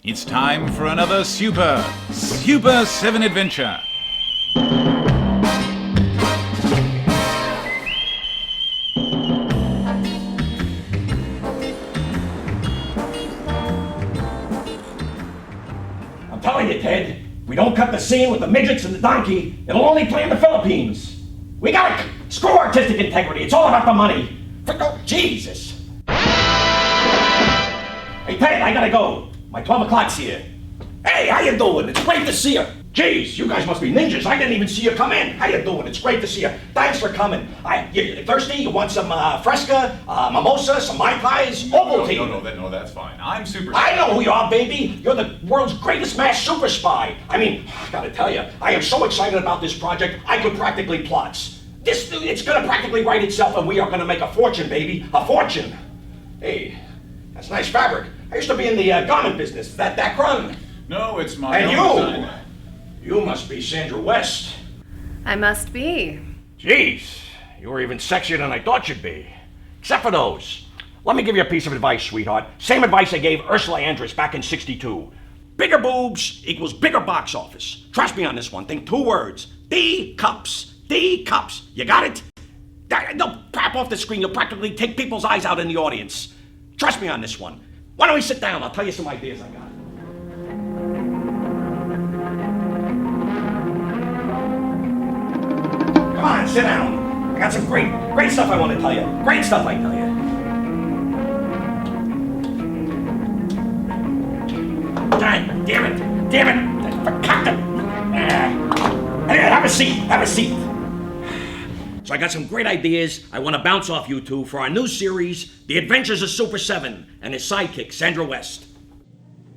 It's time for another Superseven adventure. I'm telling you, Ted, we don't cut the scene with the midgets and the donkey, it'll only play in the Philippines. We gotta screw artistic integrity. It's all about the money. Jesus. Hey, Ted, I gotta go. My 12 o'clock's here. Hey, how you doing? It's great to see you. Jeez, you guys must be ninjas. I didn't even see you come in. How you doing? It's great to see you. Thanks for coming. You thirsty? You want some Fresca, mimosa, some Mai Tais, Ovaltine? No, that's fine. I'm super. I know who you are, baby. You're the world's greatest mass super spy. I mean, I gotta tell you, I am so excited about this project, I could practically plots. It's gonna practically write itself, and we are gonna make a fortune, baby. A fortune. Hey, that's nice fabric. I used to be in the garment business. That run. No, it's my And own design. you must be Sandra West. I must be. Jeez, you were even sexier than I thought you'd be. Except for those. Let me give you a piece of advice, sweetheart. Same advice I gave Ursula Andress back in '62. Bigger boobs equals bigger box office. Trust me on this one. Think 2 words. D-cups. D-cups. You got it? They'll crap off the screen. You'll practically take people's eyes out in the audience. Trust me on this one. Why don't we sit down? I'll tell you some ideas I got. Come on, sit down. I got some great stuff I want to tell you. Great stuff I tell you. God damn it. I forgot have a seat. So I got some great ideas I want to bounce off you two for our new series, The Adventures of Superseven and his sidekick, Sandra West.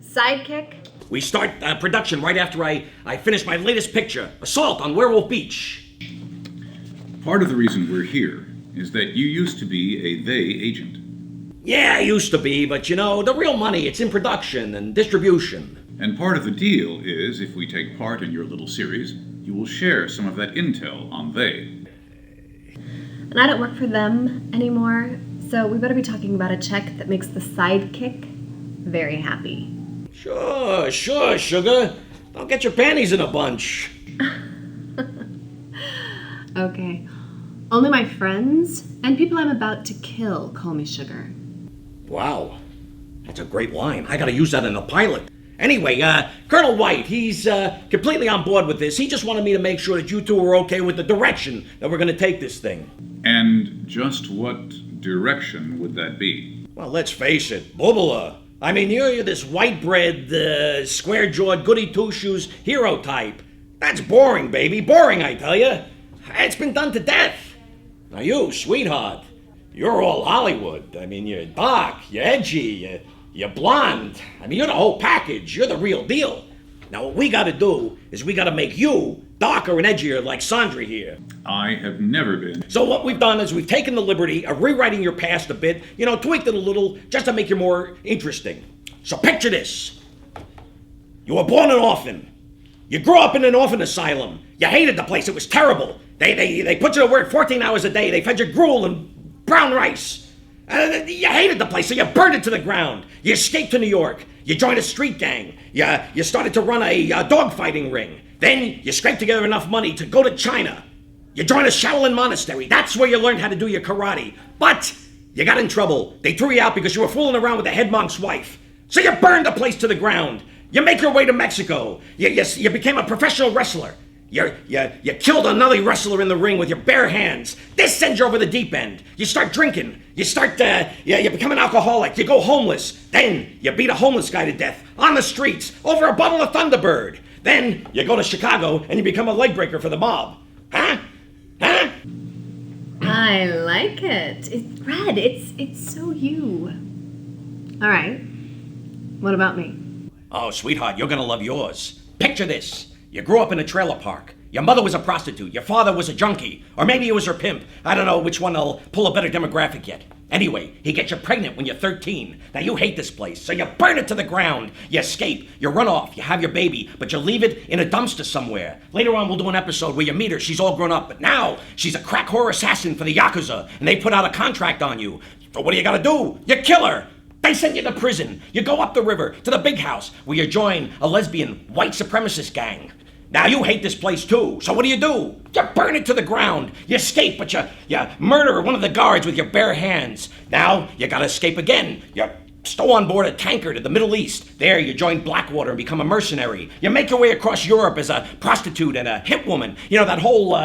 Sidekick? We start production right after I finish my latest picture, Assault on Werewolf Beach. Part of the reason we're here is that you used to be a they agent. Yeah, I used to be, but you know, the real money, it's in production and distribution. And part of the deal is if we take part in your little series, you will share some of that intel on they. And I don't work for them anymore, so we better be talking about a check that makes the sidekick very happy. Sure, sugar. Don't get your panties in a bunch. Okay. Only my friends and people I'm about to kill call me sugar. Wow, that's a great line. I gotta use that in a pilot. Anyway, Colonel White, he's completely on board with this. He just wanted me to make sure that you two are okay with the direction that we're gonna take this thing. And just what direction would that be? Well, let's face it, Boobala. I mean, you're this white-bread, square-jawed, goody-two-shoes hero type. That's boring, baby. Boring, I tell you. It's been done to death. Now you, sweetheart, you're all Hollywood. I mean, you're dark, you're edgy, you're blonde. I mean, you're the whole package. You're the real deal. Now, what we gotta do is we gotta make you darker and edgier like Sandra here. I have never been. So what we've done is we've taken the liberty of rewriting your past a bit, tweaked it a little, just to make you more interesting. So picture this. You were born an orphan. You grew up in an orphan asylum. You hated the place. It was terrible. They put you to work 14 hours a day. They fed you gruel and brown rice. You hated the place, so you burned it to the ground. You escaped to New York. You joined a street gang. You started to run a dogfighting ring. Then you scraped together enough money to go to China. You joined a Shaolin monastery. That's where you learned how to do your karate. But you got in trouble. They threw you out because you were fooling around with the head monk's wife. So you burned the place to the ground. You make your way to Mexico. You became a professional wrestler. You killed another wrestler in the ring with your bare hands. This sends you over the deep end. You start drinking. You become an alcoholic. You go homeless. Then you beat a homeless guy to death on the streets over a bottle of Thunderbird. Then you go to Chicago and you become a leg breaker for the mob. Huh? I like it. It's Red. It's so you. All right. What about me? Oh, sweetheart, you're gonna love yours. Picture this. You grew up in a trailer park. Your mother was a prostitute. Your father was a junkie. Or maybe he was her pimp. I don't know which one will pull a better demographic yet. Anyway, he gets you pregnant when you're 13. Now you hate this place, so you burn it to the ground. You escape. You run off. You have your baby, but you leave it in a dumpster somewhere. Later on, we'll do an episode where you meet her. She's all grown up, but now she's a crack whore assassin for the Yakuza, and they put out a contract on you. So what do you gotta do? You kill her. They send you to prison. You go up the river to the big house where you join a lesbian white supremacist gang. Now you hate this place too, so what do? You burn it to the ground. You escape, but you murder one of the guards with your bare hands. Now you gotta escape again. You stow on board a tanker to the Middle East. There you join Blackwater and become a mercenary. You make your way across Europe as a prostitute and a hit woman. You know, that whole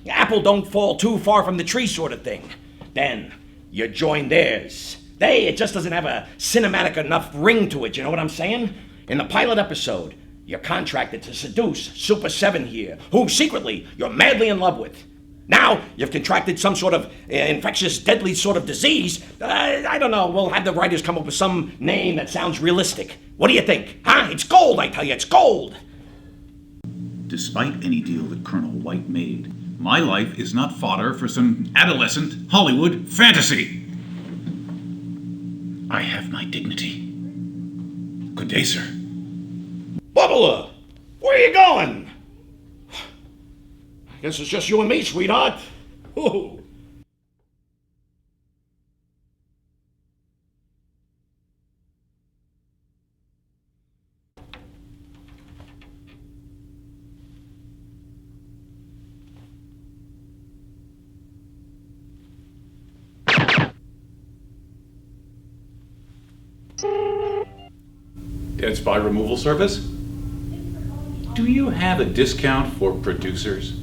apple don't fall too far from the tree sort of thing. Then you join theirs. It just doesn't have a cinematic enough ring to it, you know what I'm saying? In the pilot episode, you're contracted to seduce Superseven here, who secretly you're madly in love with. Now you've contracted some sort of infectious, deadly sort of disease. I don't know, we'll have the writers come up with some name that sounds realistic. What do you think? Huh? It's gold, I tell you, it's gold! Despite any deal that Colonel White made, my life is not fodder for some adolescent Hollywood fantasy. I have my dignity. Good day, sir. Bubba, where are you going? I guess it's just you and me, sweetheart. Ooh. Dead spy removal service? Do you have a discount for producers?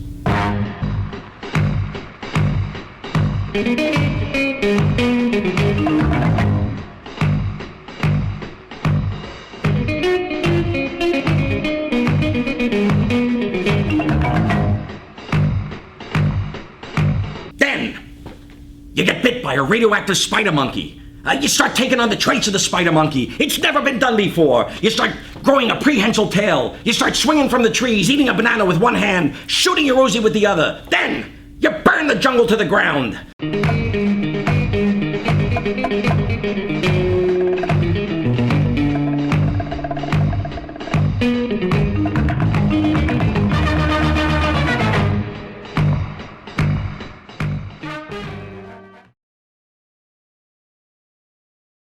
Then, you get bit by a radioactive spider monkey. You start taking on the traits of the spider monkey. It's never been done before. You start growing a prehensile tail. You start swinging from the trees, eating a banana with one hand, shooting your Uzi with the other. Then, you burn the jungle to the ground.